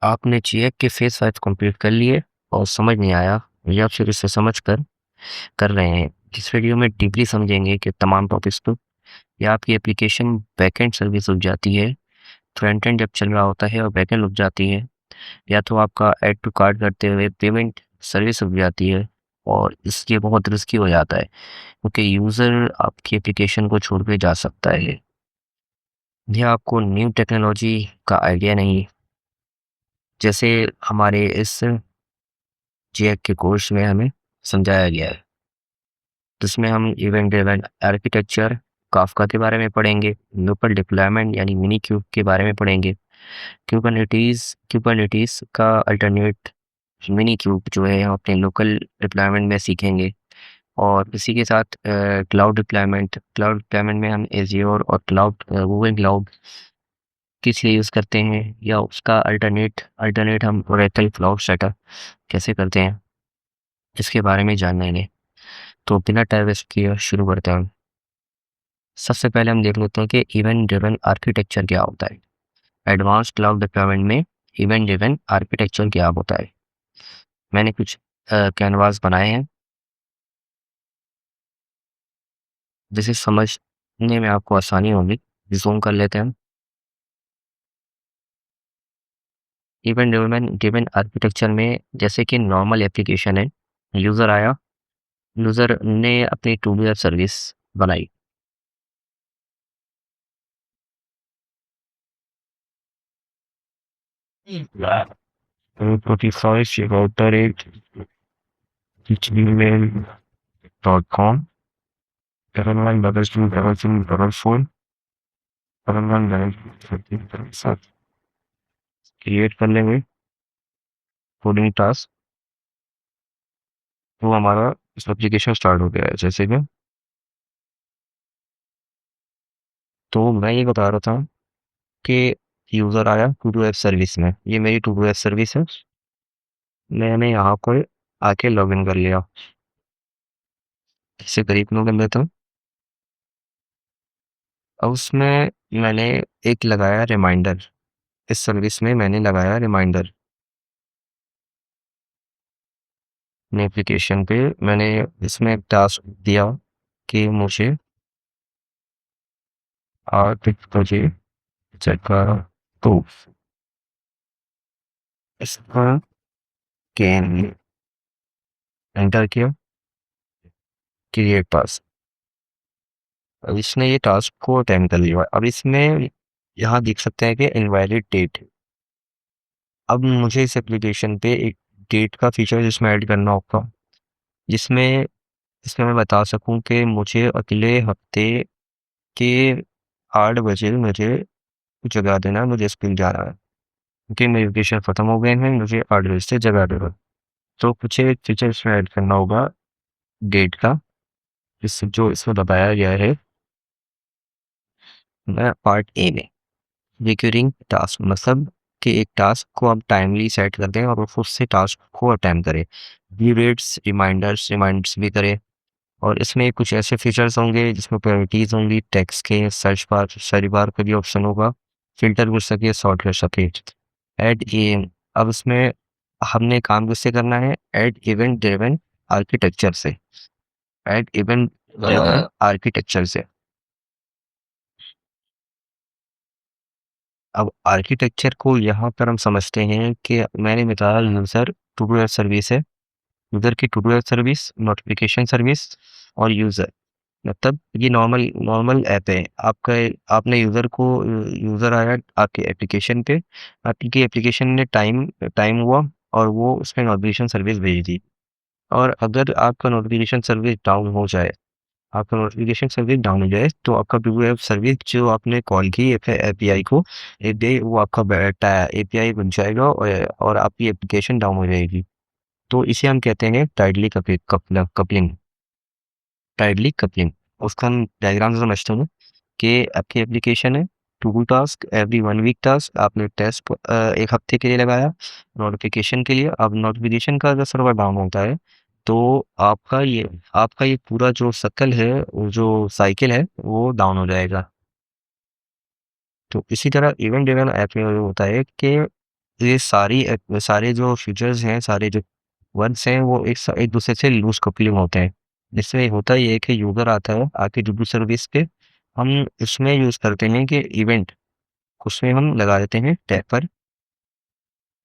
आपने चेक के face 5 complete कर लिए और समझ नहीं आया या फिर इसे समझ कर रहे हैं। इस वीडियो में डीपली समझेंगे कि तमाम टॉपिक्स को या आपकी एप्लीकेशन बैकएंड सर्विस रुक जाती है, फ्रंट एंड जब चल रहा होता है और बैकएंड रुक जाती है, या तो आपका ऐड टू कार्ट करते हुए पेमेंट सर्विस रुक जाती है। और इसलिए बहुत रिस्की हो जाता है क्योंकि यूज़र आपकी एप्लीकेशन को छोड़ के जा सकता है। यह आपको न्यू टेक्नोलॉजी का आइडिया नहीं, जैसे हमारे इस जेएक के कोर्स में हमें समझाया गया है, जिसमें हम इवेंट ड्रिवन आर्किटेक्चर काफका के बारे में पढ़ेंगे, लोकल डिप्लॉयमेंट यानी मिनी क्यूब के बारे में पढ़ेंगे, क्यूबरनेटीज का अल्टरनेट मिनी क्यूब जो है हम अपने लोकल डिप्लॉयमेंट में सीखेंगे। और इसी के साथ क्लाउड डिप्लॉयमेंट में हम एज्योर और गूगल क्लाउड किस लिए यूज़ करते हैं, या उसका अल्टरनेट हम ओरेकल क्लाउड सेटअप कैसे करते हैं, इसके बारे में जानेंगे। तो बिना टाइम वेस्ट किए शुरू करते हैं। सबसे पहले हम देख लेते हैं कि इवेंट ड्रिवन आर्किटेक्चर क्या होता है। एडवांस क्लाउड डिप्लॉयमेंट में इवेंट ड्रिवन आर्किटेक्चर क्या होता है। मैंने कुछ कैनवास बनाए हैं जिसे समझने में आपको आसानी होगी। जूम कर लेते हैं। इवेंट ड्रिवन आर्किटेक्चर में जैसे कि नॉर्मल एप्लीकेशन है, यूज़र आया, यूज़र ने अपनी टू डू सर्विस बनाई। Notify router gmail.com 7 क्रिएट कर लेंगे कोडिंग टास्क। तो हमारा इस एप्लीकेशन स्टार्ट हो गया है जैसे कि। तो मैं ये बता रहा था कि यूज़र आया टू डू ऐप सर्विस में, ये मेरी टू डू ऐप सर्विस है। मैंने यहाँ पर आके लॉगिन कर लिया। इसे करीब लॉगिन देता हूँ। अब उसमें मैंने एक लगाया रिमाइंडर, इस सर्विस में मैंने लगाया रिमाइंडर। अपने एप्लीकेशन पे मैंने इसमें एक टास्क दिया कि मुझे 8 बजे जगा तो इसका कैन एंटर किया, क्रिएट टास्क। अब इसने ये टास्क को अटेम्प्ट कर लिया। अब इसमें यहाँ देख सकते हैं कि इनवैलिड डेट। अब मुझे इस एप्लीकेशन पे एक डेट का फीचर जिसमें ऐड करना होगा, जिसमें इसमें मैं बता सकूं कि मुझे अगले हफ्ते के 8 बजे मुझे जगा देना है, मुझे स्कूल जाना है क्योंकि मेरे वेकेशन ख़त्म हो गए हैं, मुझे 8 बजे से जगा देगा। तो कुछ एक फीचर इसमें ऐड करना होगा डेट का, जो इसमें बताया गया है मैं पार्ट ए में। रिकरिंग टास्क मतलब कि एक टास्क को आप टाइमली सेट कर दें और वो खुद से टास्क को अटेम्प्ट करे। व्यू रेट्स रिमाइंडर्स भी करे। और इसमें कुछ ऐसे फीचर्स होंगे जिसमें प्रायोरिटीज़ होंगी, टेक्स्ट के सर्च बार का भी ऑप्शन होगा, फिल्टर कर सके, सॉर्ट कर सके। ऐड ए, अब इसमें हमने काम किससे करना है, ऐड इवेंट ड्रिवन आर्किटेक्चर से। ऐड इवेंट ड्रिवन आर्किटेक्चर से। अब आर्किटेक्चर को यहाँ पर हम समझते हैं कि मैंने बताया यूज़र टू डू सर्विस है। यूज़र की to do service, notification service और यूज़र, मतलब ये नॉर्मल नॉर्मल ऐप है आपका। आपने यूज़र आया आपके एप्लीकेशन पे, आपकी एप्लीकेशन ने टाइम टाइम हुआ और वो उसमें नोटिफिकेशन सर्विस भेज दी। और अगर आपका नोटिफिकेशन सर्विस डाउन हो जाए तो आपका टू ऐप सर्विस जो आपने कॉल की एपीआई को, एक डे वो आपका एपीआई बन जाएगा और आपकी एप्लीकेशन डाउन हो जाएगी। तो इसे हम कहते हैं कपलिंग। टाइडली कपलिंग, उसका हम डायग्राम से समझते हैं कि आपकी एप्लीकेशन है, to do task every 1 week task आपने टेस्ट एक हफ्ते के लिए लगाया नोटिफिकेशन के लिए। अब नोटिफिकेशन का अगर सर्वर डाउन होता है तो आपका ये पूरा जो सर्कल है, वो जो साइकिल है वो डाउन हो जाएगा। तो इसी तरह इवेंट ड्रिवन ऐप में होता है कि ये सारे जो फीचर्स हैं, सारे जो वर्ड्स हैं, वो एक दूसरे से लूज कपलिंग होते हैं। इसमें होता ये है कि यूजर आता है आपकी डब्ल्यू सर्विस पे, हम इसमें यूज करते हैं कि इवेंट, उसमें हम लगा देते हैं डेपर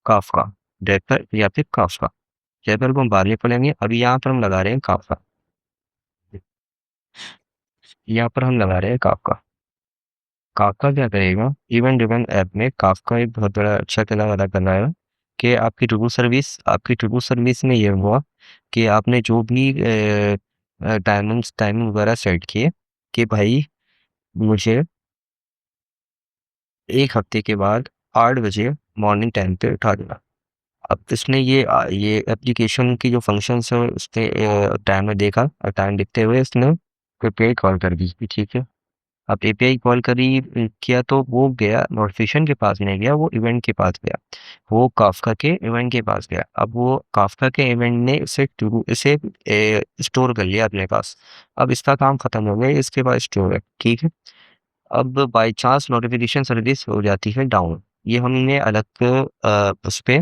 काफका, डेपर या फिर काफका। डेपर को हम बाद में पढ़ेंगे, अभी यहाँ पर हम लगा रहे हैं काफका। यहाँ पर हम लगा रहे हैं काफका। काफका क्या करेगा, इवेंट ड्रिवन ऐप में काफका एक बहुत बड़ा अच्छा किरदार अदा कर रहा है कि आपकी टू डू सर्विस में ये हुआ कि आपने जो भी टाइमिंग वगैरह सेट किए कि भाई मुझे 1 हफ्ते के बाद 8 बजे मॉर्निंग टाइम पे उठा देना। अब इसने ये एप्लीकेशन की जो फंक्शंस है उसने टाइम में देखा, और टाइम देखते हुए इसने एपीआई कॉल कर दी, ठीक है। अब एपीआई कॉल किया तो वो गया नोटिफिकेशन के पास नहीं गया, वो इवेंट के पास गया, वो काफका के इवेंट के पास गया। अब वो काफका के इवेंट ने इसे स्टोर कर लिया अपने पास। अब इसका काम खत्म हो गया, इसके पास स्टोर है, ठीक है। अब बाई चांस नोटिफिकेशन सर्विस हो जाती है डाउन, ये हमने अलग उस पे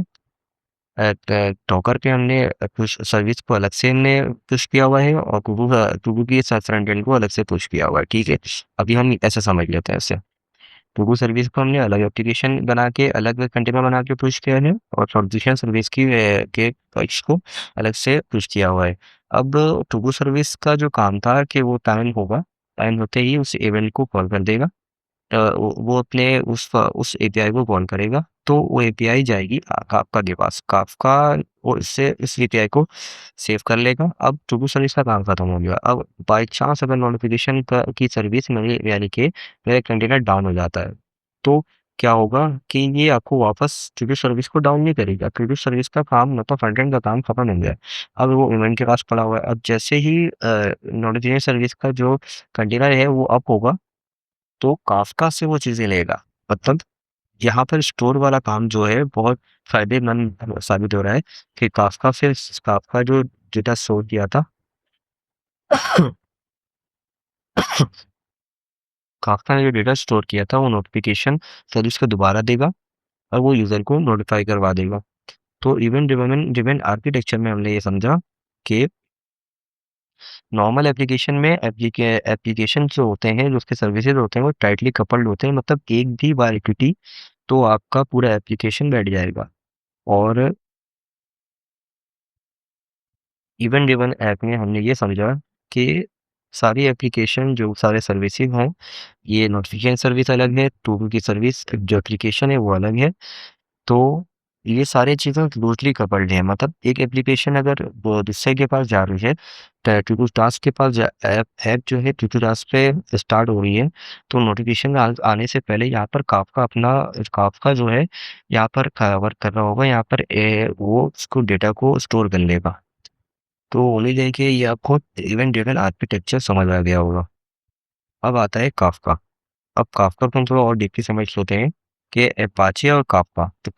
टोकर पे हमने पुश सर्विस को अलग से हमने पुश किया हुआ है, और टूडू की फ्रंट एंड को अलग से पुश किया हुआ है, ठीक है। अभी हम ऐसा समझ लेते हैं ऐसे, टूडू सर्विस को हमने अलग एप्लीकेशन बना के अलग कंटेनर बना के पुश किया है, और नोटिफिकेशन सर्विस के पक्ष को अलग से पुश किया हुआ है। अब टूडू सर्विस का जो काम था कि वो टाइम होते ही उस इवेंट को कॉल कर देगा, वो अपने उस एपीआई को कॉल करेगा, तो वो एपीआई जाएगी काफका के पास। काफका वो इससे इस एपीआई को सेव कर लेगा। अब टू सर्विस का काम खत्म हो गया। अब बाय चांस अगर नोटिफिकेशन की सर्विस मेरी यानी कि मेरा कंटेनर डाउन हो जाता है, तो क्या होगा कि ये आपको वापस टू सर्विस को डाउन नहीं करेगा। टू सर्विस का काम, मतलब फ्रंट एंड का काम खत्म हो गया, अब वो इवेंट के पास पड़ा हुआ है। अब जैसे ही नोटिफिकेशन सर्विस का जो कंटेनर है वो अप होगा, तो काफ़का से वो चीज़ें लेगा। मतलब यहाँ पर स्टोर वाला काम जो है बहुत फ़ायदेमंद साबित हो रहा है कि काफ़का जो डेटा स्टोर किया था काफ़का ने जो डेटा स्टोर किया था वो नोटिफ़िकेशन सर्विस को दोबारा देगा, और वो यूज़र को नोटिफ़ाई करवा देगा। तो इवेंट ड्रिवन आर्किटेक्चर में हमने ये समझा कि नॉर्मल एप्लीकेशन में एप्लीकेशन जो होते हैं, जो उसके सर्विसेज होते हैं, वो टाइटली कपल्ड होते हैं। मतलब एक भी बार टूटी तो आपका पूरा एप्लीकेशन बैठ जाएगा। और इवेंट ड्रिवन ऐप में हमने ये समझा कि सारी एप्लीकेशन जो सारे सर्विसेज हैं, ये नोटिफिकेशन सर्विस अलग है, टूडू की सर्विस जो एप्लीकेशन है वो अलग है। तो ये सारी चीज़ें लूज़ली कपल्ड हैं। मतलब एक एप्लीकेशन अगर वो दूसरे के पास जा रही है, टू डू टास्क के पास ऐप ऐप जो है टू डू टास्क पे स्टार्ट हो रही है, तो नोटिफिकेशन आने से पहले यहाँ पर काफका जो है यहाँ पर वर्क कर रहा होगा। यहाँ पर वो उसको डेटा को स्टोर कर लेगा। तो उम्मीद है कि ये आपको इवेंट ड्रिवन आर्किटेक्चर समझ आ गया होगा। अब आता है काफका। अब काफका को हम थोड़ा और डीपली समझ लेते हैं कि अपाचे और काफका। तो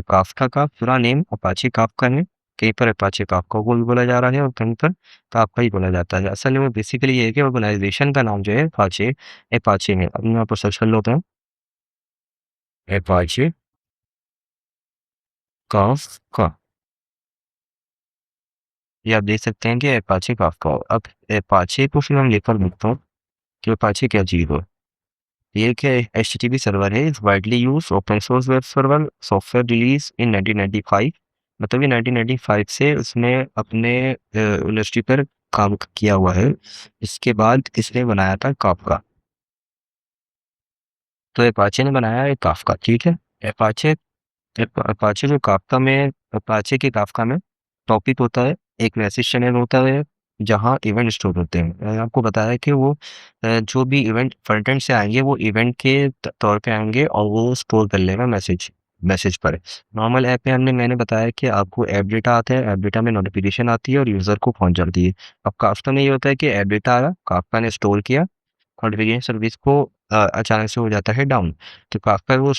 काफका का पूरा नेम अपाचे काफका है। कहीं पर अपाचे काफका को भी बोला जा रहा है, और कहीं पर काफका ही बोला जाता है। असल में बेसिकली ये है कि ऑर्गेनाइजेशन का नाम जो है अपाचे अपाचे है। अब यहाँ पर सर्च कर लेते हैं अपाचे काफका। ये आप देख सकते हैं कि अपाचे काफका। अब अपाचे को फिर हम लेकर देखते हैं कि अपाचे क्या चीज़ है। ये एक एचटीटीपी सर्वर है, it's widely used open source web server software release इन 1995। मतलब ये 1995 से उसने अपने इंडस्ट्री पर काम किया हुआ है। इसके बाद इसने बनाया था काफका। तो अपाचे ने बनाया है काफका, ठीक है। अपाचे अपाचे जो काफका में अपाचे के काफका में टॉपिक होता है, एक मैसेज चैनल होता है जहाँ इवेंट स्टोर होते हैं। मैंने आपको बताया कि वो जो भी इवेंट फ्रंट एंड से आएंगे वो इवेंट के तौर पे आएंगे, और वो स्टोर कर लेगा मैसेज मैसेज पर। नॉर्मल ऐप में मैंने बताया कि आपको ऐप डेटा आता है, ऐप डेटा में नोटिफिकेशन आती है और यूज़र को पहुंच जाती है। अब काफ्का में ये होता है कि ऐप डेटा आया, काफ्का ने स्टोर किया, नोटिफिकेशन सर्विस को अचानक से हो जाता है डाउन, तो काफ्का वो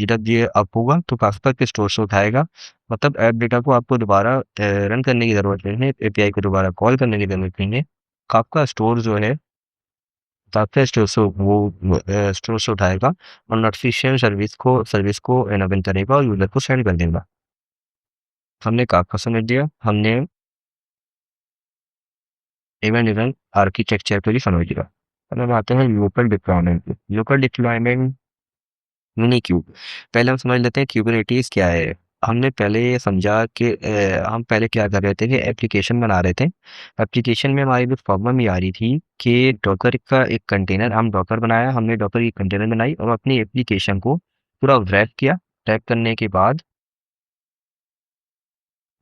जब ये अप होगा तो काफ्का के स्टोर से उठाएगा। मतलब ऐप डेटा को आपको दोबारा रन करने की ज़रूरत नहीं है, एपीआई को दोबारा कॉल करने की ज़रूरत नहीं है। काफ्का स्टोर जो है आपके स्टोर से वो स्टोर से उठाएगा और नोटिफिकेशन सर्विस को इनेबल करेगा और यूज़र को सेंड कर देगा। हमने काफ़ा समझ लिया, हमने इवेंट ड्रिवन आर्किटेक्चर को भी समझ लिया। अब हम आते हैं लोकल डिप्लॉयमेंट पे। Local deployment mini cube. पहले हम समझ लेते हैं क्यूबरनेटीज़ क्या है। हमने पहले ये समझा कि हम पहले क्या कर रहे थे कि एप्लीकेशन बना रहे थे। एप्लीकेशन में हमारी जो प्रॉब्लम ये आ रही थी कि डॉकर का एक कंटेनर, हम डॉकर बनाया, हमने डॉकर की कंटेनर बनाई और अपनी एप्लीकेशन को पूरा रैप किया। रैप करने के बाद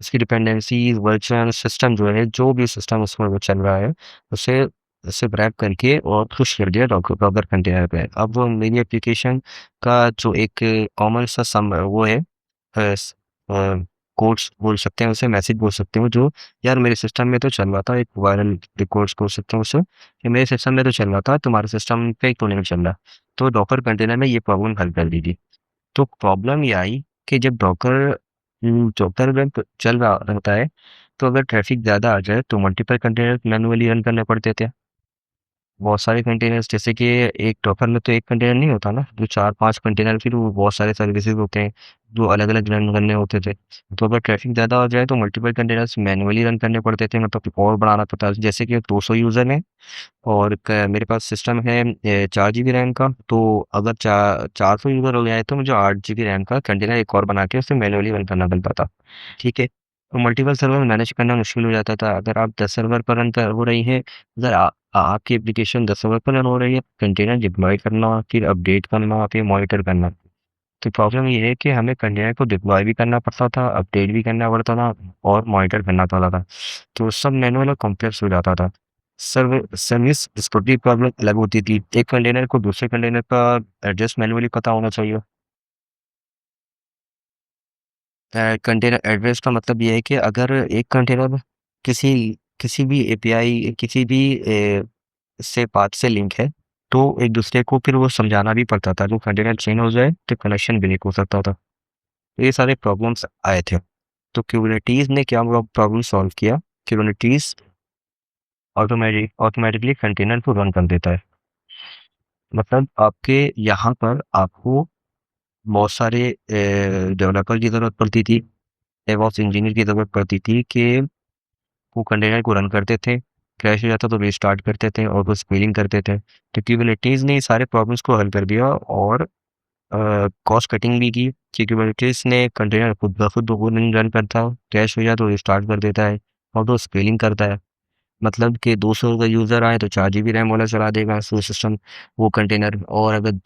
उसकी डिपेंडेंसीज़, वर्ज़न, सिस्टम जो है, जो भी सिस्टम उसमें वो चल रहा है, उसे उसे रैप करके और पुश कर दिया डॉकर कंटेनर पे। अब वो मेरी एप्लीकेशन का जो एक कॉमन सा वो है, कोड्स बोल सकते हैं उसे, मैसेज बोल सकते हो, जो यार मेरे सिस्टम में तो चल रहा था, एक वायरल रिकॉर्ड्स बोल सकते हो उसे, कि मेरे सिस्टम में तो चल रहा था, तुम्हारे सिस्टम पे तो नहीं चल रहा। तो डॉकर कंटेनर में ये प्रॉब्लम हल कर दी थी। तो प्रॉब्लम ये आई कि जब डॉकर वेब चल रहा रहता है, तो अगर ट्रैफिक ज़्यादा आ जाए तो मल्टीपल कंटेनर मैनुअली रन करने पड़ते थे। बहुत सारे कंटेनर्स, जैसे कि एक डॉकर में तो एक कंटेनर नहीं होता ना, जो 4-5 कंटेनर, फिर वो बहुत सारे सर्विसेज होते हैं जो अलग-अलग रन करने होते थे। तो अगर ट्रैफिक ज़्यादा हो जाए तो मल्टीपल कंटेनर्स मैनुअली रन करने पड़ते थे, मतलब और बढ़ाना पड़ता था। जैसे कि 200 यूज़र हैं और मेरे पास सिस्टम है 4 GB रैम का, तो अगर 400 यूज़र हो गया है तो मुझे 8 GB रैम का कंटेनर एक और बना के उसे मैनुअली रन करना पड़ता था। ठीक है। तो मल्टीपल सर्वर मैनेज करना मुश्किल हो जाता था। अगर आप 10 सर्वर पर रन कर हो रही है, अगर आपकी एप्लीकेशन 10 सर्वर पर रन हो रही है, कंटेनर डिप्लॉय करना, फिर अपडेट करना, फिर मॉनिटर करना। तो प्रॉब्लम ये है कि हमें कंटेनर को डिप्लॉय भी करना पड़ता था, अपडेट भी करना पड़ता था और मॉनिटर करना पड़ता था। तो सब मैनुअल और कॉम्प्लेक्स हो जाता था। सर्विस सिक्योरिटी प्रॉब्लम अलग होती थी। एक कंटेनर को दूसरे कंटेनर का एड्रेस मैनुअली पता होना चाहिए। कंटेनर एड्रेस का मतलब ये है कि अगर एक कंटेनर किसी किसी भी एपीआई, किसी भी से पाथ से लिंक है, तो एक दूसरे को फिर वो समझाना भी पड़ता था। जो कंटेनर चेंज हो जाए तो कनेक्शन ब्रेक हो सकता था। तो ये सारे प्रॉब्लम्स आए थे। तो क्यूबरनेटीज़ ने क्या प्रॉब्लम सॉल्व किया। क्यूबरनेटीज़ ऑटोमेटिकली कंटेनर को रन कर देता है। मतलब आपके यहाँ पर आपको बहुत सारे डेवलपर की ज़रूरत पड़ती थी, डेवऑप्स इंजीनियर की ज़रूरत पड़ती थी कि वो कंटेनर को रन करते थे, क्रैश हो जाता तो रीस्टार्ट करते थे और वो स्केलिंग करते थे। तो क्यूबरनेटीज़ ने ये सारे प्रॉब्लम्स को हल कर दिया और कॉस्ट कटिंग भी की, कि क्यूबरनेटीज़ ने कंटेनर खुद ब खुद वो नहीं रन करता, क्रैश हो जाए तो रीस्टार्ट कर देता है और वो स्केलिंग करता है। मतलब कि 200 का यूज़र आए तो 4 GB रैम वाला चला देगा वो सिस्टम, वो कंटेनर, और अगर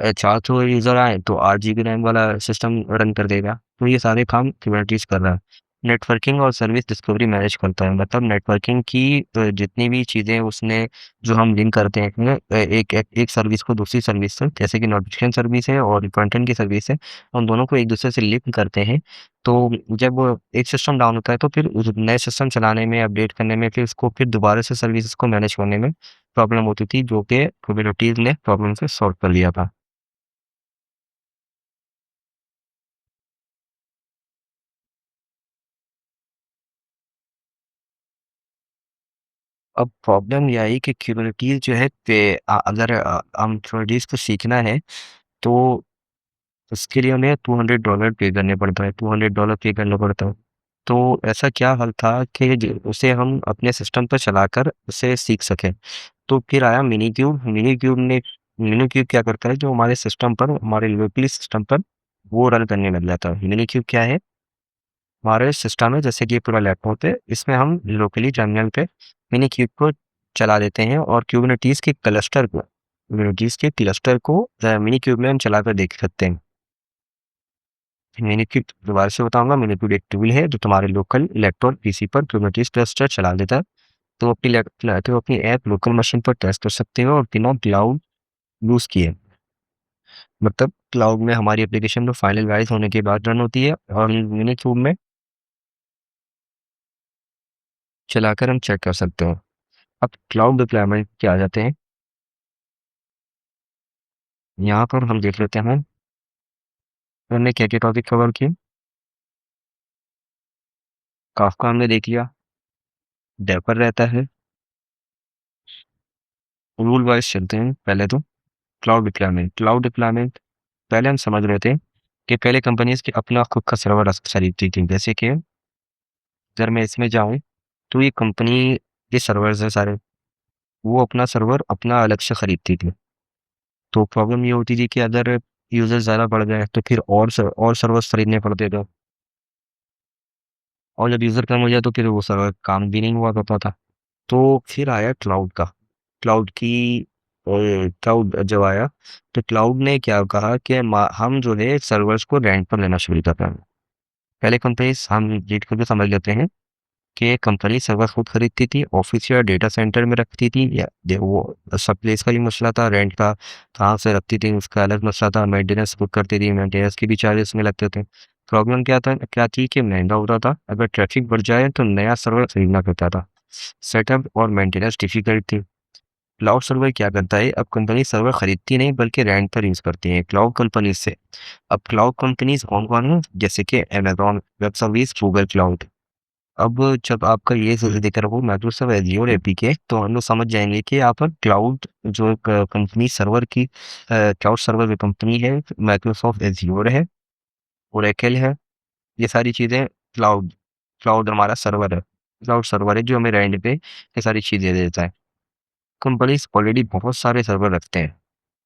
400 यूज़र आए तो 8 GB रैम वाला सिस्टम रन कर देगा। तो ये सारे काम कुबरनेटिस कर रहा है। नेटवर्किंग और सर्विस डिस्कवरी मैनेज करता है, मतलब नेटवर्किंग की जितनी भी चीज़ें उसने, जो हम लिंक करते हैं एक सर्विस को दूसरी सर्विस से, जैसे कि नोटिफिकेशन सर्विस है और कंटेंट की सर्विस है, हम दोनों को एक दूसरे से लिंक करते हैं। तो जब वो एक सिस्टम डाउन होता है तो फिर उस नए सिस्टम चलाने में, अपडेट करने में, फिर उसको फिर दोबारा से सर्विसेज को मैनेज करने में प्रॉब्लम होती थी, जो कि कुबरनेटिस ने प्रॉब्लम से सॉल्व कर लिया था। अब प्रॉब्लम ये आई कि कुबरनेटिस जो है अगर हम कुबरनेटिस को सीखना है तो उसके लिए हमें $200 पे करने पड़ता है, $200 पे करना पड़ता है। तो ऐसा क्या हल था कि उसे हम अपने सिस्टम पर चलाकर उसे सीख सकें। तो फिर आया मिनी क्यूब। मिनी क्यूब क्या करता है, जो हमारे सिस्टम पर, हमारे लोकली सिस्टम पर वो रन करने लग जाता है। मिनी क्यूब क्या है, हमारे सिस्टम है जैसे कि पूरा लैपटॉप है, इसमें हम लोकली टर्मिनल पे मिनी क्यूब को चला देते हैं और कुबरनेटिस के क्लस्टर को मिनी क्यूब में हम चला कर देख सकते हैं। मिनी क्यूब दोबारा से बताऊंगा। मिनी क्यूब एक टूल है जो तुम्हारे लोकल लैपटॉप पीसी पर कुबरनेटिस क्लस्टर चला देता है। तो अपनी ऐप लोकल मशीन पर टेस्ट कर सकते हो और बिना क्लाउड यूज़ किए। मतलब क्लाउड में हमारी एप्लीकेशन में फाइनलाइज़ होने के बाद रन होती है और मिनी क्यूब में चलाकर हम चेक कर सकते हो। अब क्लाउड डिप्लॉयमेंट पे आ जाते हैं। यहाँ पर हम देख लेते हैं हमने क्या-क्या टॉपिक कवर किए। काफ़्का हमने देख लिया, डेपर रहता है, रूल वाइज चलते हैं। पहले तो क्लाउड डिप्लॉयमेंट पहले हम समझ रहे थे कि पहले कंपनीज की अपना खुद का सर्वर खरीदती थी। जैसे कि अगर मैं इसमें जाऊं तो ये कंपनी के सर्वर्स हैं सारे, वो अपना सर्वर अपना अलग से खरीदती थी। तो प्रॉब्लम ये होती थी कि अगर यूजर ज़्यादा बढ़ गए तो फिर और सर्वर्स खरीदने पड़ते थे, और जब यूज़र कम हो जाए तो फिर वो सर्वर काम भी नहीं हुआ करता था। तो फिर आया क्लाउड का क्लाउड की क्लाउड जब आया तो क्लाउड ने क्या कहा कि हम जो है सर्वर्स को रेंट पर लेना शुरू कर रहे हैं। पहले कंपनीज हम रीड करके समझ लेते हैं कि कंपनी सर्वर खुद खरीदती थी, ऑफिस या डेटा सेंटर में रखती थी, या वो सब प्लेस का ही मसला था, रेंट का कहाँ से रखती थी उसका अलग मसला था, मेंटेनेंस खुद करती थी, मेंटेनेंस के भी चार्जेस में लगते थे। प्रॉब्लम क्या थी कि महंगा होता था, अगर ट्रैफिक बढ़ जाए तो नया सर्वर खरीदना पड़ता था, सेटअप और मेंटेनेंस डिफिकल्ट थी। क्लाउड सर्वर क्या करता है, अब कंपनी सर्वर खरीदती नहीं बल्कि रेंट पर यूज करती है क्लाउड कंपनी से। अब क्लाउड कंपनीज कौन कौन है, जैसे कि Amazon web service, Google cloud. अब जब आपका ये जिक्र हो माइक्रोसॉफ्ट एज़्योर एपीके, तो हम लोग समझ जाएंगे कि यहाँ पर क्लाउड जो कंपनी सर्वर की क्लाउड सर्वर जो कंपनी है, माइक्रोसॉफ्ट एज़्योर है, ओरेकल है, ये सारी चीज़ें क्लाउड क्लाउड हमारा सर्वर है। क्लाउड सर्वर है जो हमें रेंट पे ये सारी चीज़ें देता है। कंपनीज ऑलरेडी बहुत सारे सर्वर रखते हैं,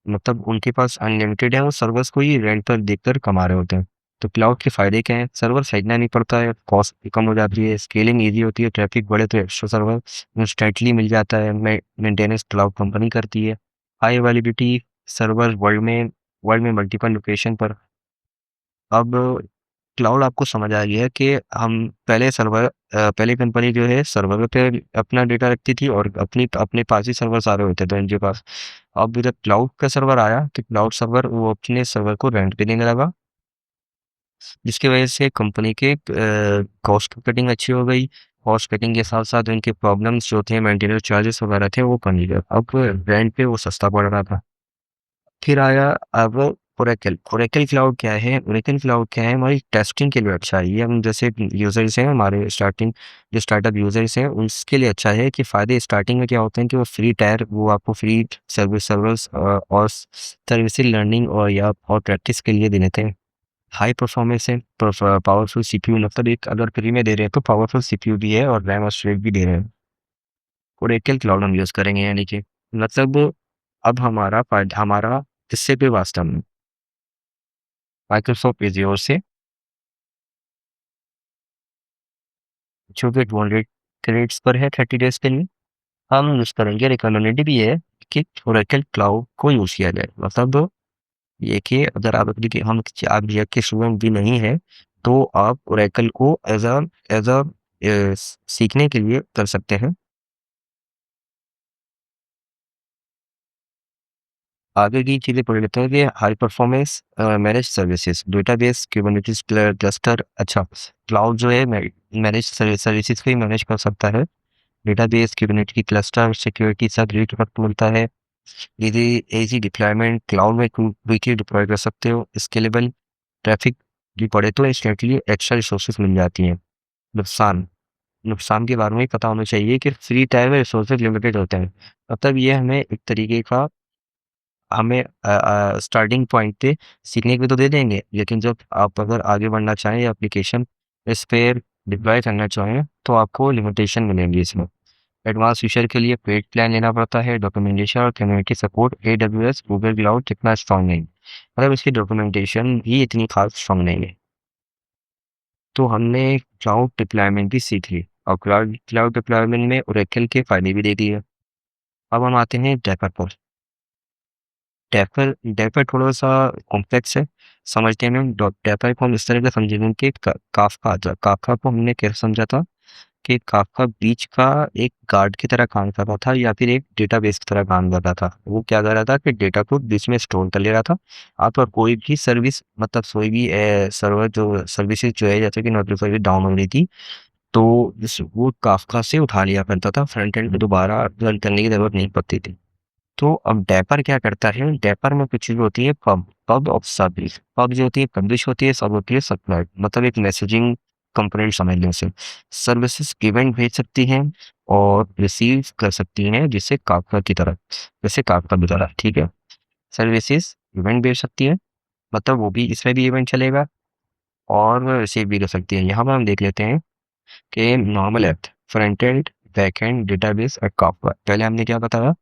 मतलब उनके पास अनलिमिटेड है, वो सर्वर्स को ही रेंट पर देकर कमा रहे होते हैं। तो क्लाउड के फायदे क्या हैं, सर्वर खरीदना नहीं पड़ता है, कॉस्ट भी कम हो जाती है, स्केलिंग ईजी होती है, ट्रैफिक बढ़े तो एक्स्ट्रा सर्वर इंस्टेंटली मिल जाता है, मेंटेनेंस क्लाउड कंपनी करती है। हाई अवेलेबिलिटी सर्वर वर्ल्ड में मल्टीपल लोकेशन पर। अब क्लाउड आपको समझ आ गया कि हम पहले कंपनी जो है सर्वर पे अपना डेटा रखती थी और अपनी अपने पास ही सर्वर सारे होते थे उनके पास। अब जब क्लाउड का सर्वर आया तो क्लाउड सर्वर वो अपने सर्वर को रेंट पे देने लगा, जिसकी वजह से कंपनी के कॉस्ट कटिंग अच्छी हो गई। कॉस्ट कटिंग के साथ साथ उनके प्रॉब्लम्स जो थे, मेंटेनेंस चार्जेस वगैरह थे, वो कम ही गए। अब रेंट पे वो सस्ता पड़ रहा था। फिर आया अब ओरेकल। ओरेकल क्लाउड क्या है, ओरेकल क्लाउड क्या है, हमारी टेस्टिंग के लिए अच्छा है। ये हम जैसे यूजर्स हैं, हमारे जो स्टार्टअप यूजर्स हैं उसके लिए अच्छा है कि फ़ायदे स्टार्टिंग में क्या होते हैं कि वो आपको फ्री सर्वर्स और सर्विसेज लर्निंग और या और प्रैक्टिस के लिए दे देते हैं। हाई परफॉर्मेंस है, पावरफुल सीपीयू, मतलब एक अगर फ्री में दे रहे हैं तो पावरफुल सीपीयू भी है और रैम और स्टोरेज भी दे रहे हैं। ओरेकल क्लाउड हम यूज़ करेंगे, यानी कि मतलब अब हमारा इससे कोई वास्ता नहीं। माइक्रोसॉफ्ट एज़्योर से जो कि 200 क्रेडिट्स पर है 30 डेज़ के लिए, हम यूज़ करेंगे। रिकमेंडेड भी है कि ओरेकल क्लाउड को यूज़ किया जाए। मतलब ये कि अगर आप एप्लीके हम आप जेक के स्टूडेंट भी नहीं हैं, तो आप ओरेकल को सीखने के लिए कर सकते हैं। आगे की चीज़ें पढ़ लेते हैं कि high performance manage services, database, Kubernetes cluster. अच्छा, क्लाउड जो है मैनेज सर्विसेज को ही मैनेज कर सकता है। डेटाबेस, कुबरनेटिस की क्लस्टर, सिक्योरिटी सब रेट वक्त मिलता है। इजी इजी डिप्लॉयमेंट, क्लाउड में क्विकली डिप्लॉय कर सकते हो। स्केलेबल, ट्रैफिक भी पड़े तो इंस्टेंटली एक्स्ट्रा रिसोर्सेज मिल जाती हैं। नुकसान नुकसान के बारे में भी पता होना चाहिए कि फ्री टाइम में रिसोर्सेज लिमिटेड होते हैं। मतलब ये हमें एक तरीके का हमें स्टार्टिंग पॉइंट पे सीखने को तो दे देंगे, लेकिन जब आप अगर आगे बढ़ना चाहें या एप्लीकेशन इस पे डिप्लॉय करना चाहें तो आपको लिमिटेशन मिलेंगी इसमें। एडवांस फीचर के लिए पेड प्लान लेना पड़ता है। डॉक्यूमेंटेशन और community support, AWS Google cloud इतना स्ट्रांग नहीं, मतलब इसकी डॉक्यूमेंटेशन भी इतनी खास स्ट्रांग नहीं है। तो हमने क्लाउड डिप्लॉयमेंट भी सीख ली और क्लाउड क्लाउड डिप्लॉयमेंट में ओरेकल के फायदे भी दे दिए। अब हम आते हैं डेकर पर। डेकर डेकर थोड़ा-सा कॉम्प्लेक्स है समझने में। डेकर को हम इस तरह से समझेंगे कि काफ़का को हमने कैसे समझा था कि काफ़का बीच का एक गार्ड की तरह काम कर रहा था या फिर एक डेटाबेस की तरह काम कर रहा था। वो क्या कर रहा था कि डेटा को बीच में स्टोर कर ले रहा था। आप और कोई भी सर्विस, मतलब कोई भी सर्वर जो सर्विसेज जो है, जैसे कि नेटवर्क सर्विस डाउन हो रही थी, तो वो काफ़का से उठा लिया करता था। फ्रंट एंड पे दोबारा रन करने की ज़रूरत नहीं पड़ती थी। तो अब डेपर क्या करता है, डेपर में कुछ चीज़ होती है पब पब और सब। पब जो होती है पब्लिश होती है, सब होती है सब्सक्राइब, मतलब एक मैसेजिंग कंपोनेंट समझ लें इसे। सर्विसेज़ इवेंट भेज सकती हैं और रिसीव कर सकती हैं जैसे काफका की तरह, जैसे काफका की तरह, ठीक है? सर्विसेज़ इवेंट भेज सकती हैं, मतलब वो भी इसमें भी इवेंट चलेगा और रिसीव भी कर सकती हैं। यहाँ पर हम देख लेते हैं कि normal app, front end, back and, database और काफका। पहले हमने क्या बताया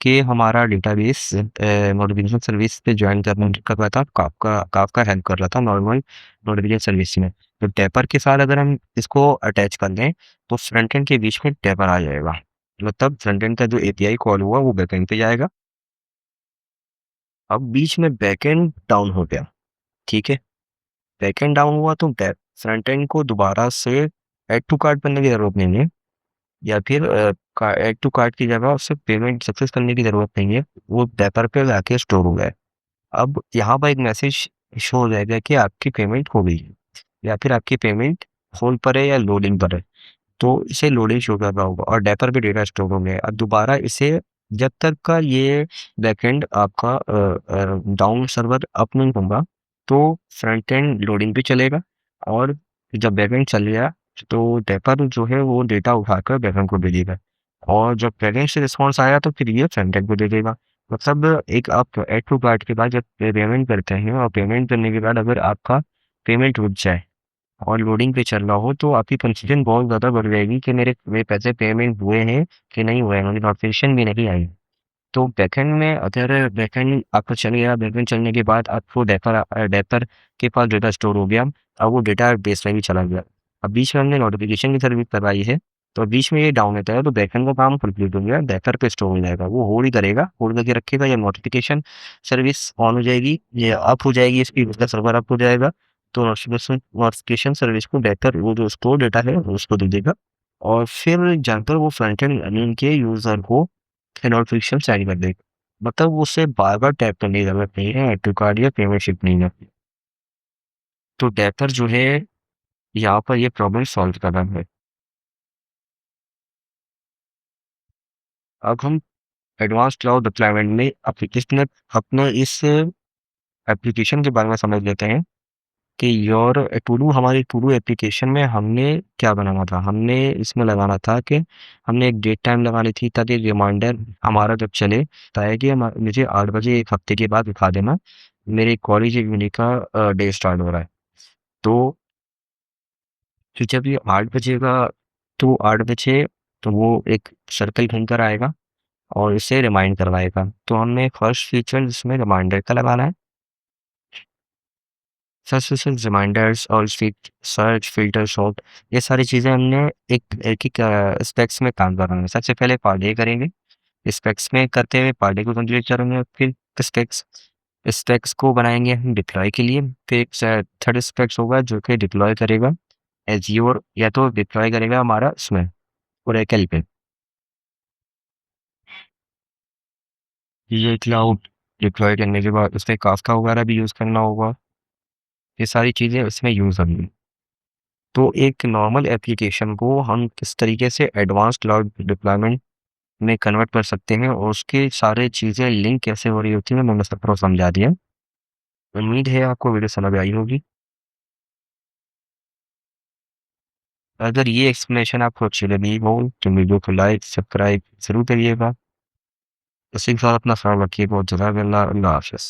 कि हमारा डेटाबेस नोटिफिकेशन सर्विस पे जॉइन करने कर रहा था, काफका काफका हेल्प कर रहा था नॉर्मल नोटिफिकेशन सर्विस में। तो डेपर के साथ अगर हम इसको अटैच कर दें तो फ्रंट एंड के बीच में डेपर आ जाएगा, मतलब फ्रंट एंड का जो एपीआई कॉल हुआ वो बैक एंड पे जाएगा। अब बीच में बैक एंड डाउन हो गया, ठीक है? बैक एंड डाउन हुआ तो फ्रंट एंड को दोबारा से ऐड टू कार्ट करने की जरूरत नहीं है, या फिर ऐड टू कार्ट की जगह उससे पेमेंट सक्सेस करने की ज़रूरत नहीं है, वो पेपर पे जाके स्टोर हो गया है। अब यहाँ पर एक मैसेज शो हो जाएगा कि आपकी पेमेंट हो गई है, या फिर आपकी पेमेंट होल्ड पर है या लोडिंग पर है। तो इसे लोडिंग शो कर रहा होगा और डेपर पे डेटा स्टोर हो गया है। अब दोबारा इसे जब तक का ये बैकएंड आपका डाउन सर्वर अप नहीं होगा, तो फ्रंट एंड लोडिंग पे चलेगा और जब बैकएंड चल गया, तो डेपर जो है वो डेटा उठाकर बैकएंड को दे देगा और जब बैकएंड से रिस्पॉन्स आया तो फिर ये फ्रंट एंड को दे देगा। मतलब एक आप ऐड टू कार्ट के बाद जब पेमेंट करते हैं और पेमेंट करने के बाद अगर आपका पेमेंट रुक जाए और लोडिंग पे चल रहा हो तो आपकी कंफ्यूजन बहुत ज़्यादा बढ़ जाएगी कि मेरे पैसे पेमेंट हुए हैं कि नहीं हुए हैं, मुझे नोटिफिकेशन भी नहीं आई। तो बैकएंड में अगर बैकएंड आपका चल गया, बैकएंड चलने के बाद आपको डेपर के पास डेटा स्टोर हो गया, अब वो डेटा बेस में भी चला गया। अब बीच में हमने नोटिफिकेशन की सर्विस करवाई है, तो बीच में ये डाउन होता है तो बैकएंड का काम कंप्लीट हो गया, डेपर पे स्टोर हो जाएगा, वो होल्ड ही करेगा, होल्ड करके रखेगा, या नोटिफिकेशन सर्विस ऑन हो जाएगी, ये अप हो जाएगी, स्पीड उसका सर्वर अप हो जाएगा, तो नोटिफिकेशन नोटिफिकेशन सर्विस को डेटर वो जो स्टोर डेटा है उसको दे देगा और फिर जाकर वो फ्रंट एंड रनिंग के यूज़र को नोटिफिकेशन सेंड कर देगा। मतलब उसे बार-बार टैप करने की ज़रूरत नहीं है, ऐड टू कार्ट या पेमेंट शिप नहीं है। तो डेपर जो है यहाँ पर ये प्रॉब्लम सॉल्व कर रहा है। अब हम एडवांस क्लाउड डिप्लॉयमेंट में अपने इस एप्लीकेशन के बारे में समझ लेते हैं कि योर टू-डू हमारी टू-डू एप्लीकेशन में हमने क्या बनाना था? हमने इसमें लगाना था कि हमने एक डेट टाइम लगानी थी ताकि रिमाइंडर हमारा जब चले बताया कि मुझे 8 बजे 1 हफ्ते के बाद दिखा देना, मेरे कॉलेज यूनि का डे स्टार्ट हो रहा है। तो फिर जब ये 8 बजेगा तो 8 बजे तो वो एक सर्कल घूमकर आएगा और इसे रिमाइंड करवाएगा। तो हमने फर्स्ट फीचर जिसमें रिमाइंडर का लगाना है। सस्पिशियस रिमाइंडर्स और सर्च, फ़िल्टर, सॉर्ट, ये सारी चीज़ें हमने एक-एक स्पेक्स में काम करना है। सबसे पहले पार्ट ए करेंगे, स्पेक्स में करते हुए पार्ट ए को कंप्लीट करेंगे, फिर स्पेक्स स्पेक्स को बनाएँगे हम डिप्लॉय के लिए, फिर एक थर्ड स्पेक्स होगा जो कि डिप्लॉय करेगा एज़्योर या तो डिप्लॉय करेगा हमारा उसमें ओरेकल पे। ये क्लाउड डिप्लॉय करने के बाद उसमें काफ़्का वगैरह भी यूज़ करना होगा, ये सारी चीज़ें उसमें यूज़ होंगी। तो एक नॉर्मल एप्लीकेशन को हम किस तरीके से एडवांस क्लाउड डिप्लॉयमेंट में कन्वर्ट कर सकते हैं और उसकी सारी चीज़ें लिंक कैसे हो रही होती हैं, मैंने सब पूरा समझा दिया। उम्मीद है आपको वीडियो समझ आई होगी। अगर ये एक्सप्लेनेशन आपको अच्छी लगी हो तो वीडियो को लाइक, सब्सक्राइब ज़रूर करिएगा। इसी के साथ अपना ख्याल रखिए। बहुत जज़ाकल्लाह। अल्लाह हाफ़िज़।